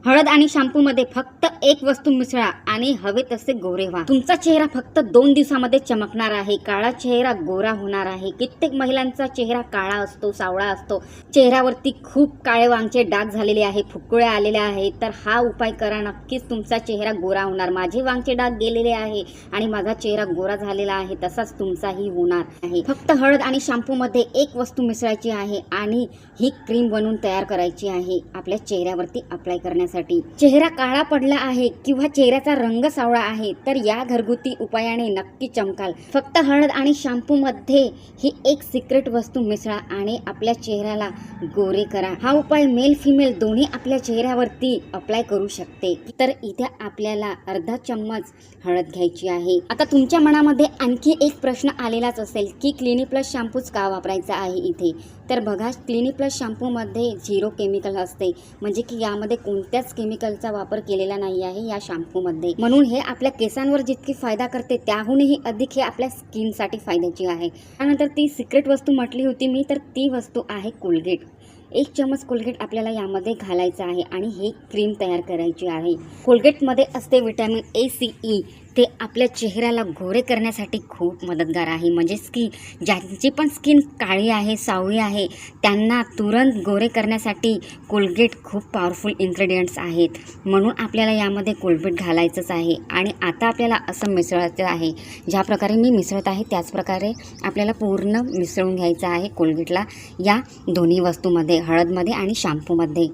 हळद आणि शॅम्पूमध्ये फक्त एक वस्तू मिसळा आणि हवे तसे गोरे व्हा। तुमचा चेहरा फक्त 2 दिवसामध्ये चमकणार आहे। काळा चेहरा गोरा होणार आहे। कित्येक महिलांचा चेहरा काळा असतो, सावळा असतो, चेहऱ्यावरती खूप काळे वांगचे डाग झालेले आहे, फुटकुळ्या आलेल्या आहेत। तर हा उपाय करा, नक्कीच तुमचा चेहरा गोरा होणार। माझे वांगचे डाग गेलेले आहे आणि माझा चेहरा गोरा झालेला आहे, तसाच तुमचाही होणार आहे। फक्त हळद आणि शॅम्पू मध्ये एक वस्तू मिसळायची आहे आणि ही क्रीम बनवून तयार करायची आहे आपल्या चेहऱ्यावरती अप्लाय करण्यासाठी। चेहरा काळा पडला आहे किंवा चेहऱ्याचा रंग सावळा आहे तर या घरगुती उपायाने नक्की चमकाल। फक्त हळद आणि शॅम्पू मध्ये ही एक सिक्रेट वस्तू मिसळा आणि आपल्या चेहऱ्याला गोरे करा। हा उपाय मेल फिमेल दोन्ही आपल्या चेहऱ्यावरती अप्लाय करू शकते। तर इथे आपल्याला अर्धा चम्मच हळद घ्यायची आहे। आता तुमच्या मनामध्ये आणखी एक प्रश्न आलेलाच असेल की क्लिनिक प्लस शॅम्पूच का वापरायचा आहे इथे। तर बघा, क्लिनिक प्लस शॅम्पू मध्ये 0 केमिकल असते, म्हणजे की यामध्ये कोणत्याच केमिकलचा वापर केलेला नाही आहे या शॅम्पू मध्ये। म्हणून हे आपल्या केसांवर जितकी फायदा करते त्याहूनही अधिक हे आपल्या स्किन साठी फायद्याची आहे। त्यानंतर ती सिक्रेट वस्तू म्हटली होती मी, तर ती वस्तू आहे कोलगेट। 1 चम्मच कोलगेट आपल्याला यामध्ये घालायचं आहे आणि हे क्रीम तयार करायची आहे। कोलगेटमध्ये असते विटॅमिन ए, सी, ई। ते आपल्या चेहऱ्याला गोरे करण्यासाठी खूप मदतगार आहे। म्हणजेच की ज्यांची पण स्किन काळी आहे, सावळी आहे, त्यांना तुरंत गोरे करण्यासाठी कोलगेट खूप पॉवरफुल इन्ग्रेडियंट्स आहेत। म्हणून आपल्याला यामध्ये कोलगेट घालायचंच आहे आणि आता आपल्याला असं मिसळायचं आहे। ज्या प्रकारे मी मिसळत आहे त्याच प्रकारे आपल्याला पूर्ण मिसळून घ्यायचं आहे कोलगेटला या दोन्ही वस्तूमध्ये, हळदमध्ये आणि शॅम्पूमध्ये।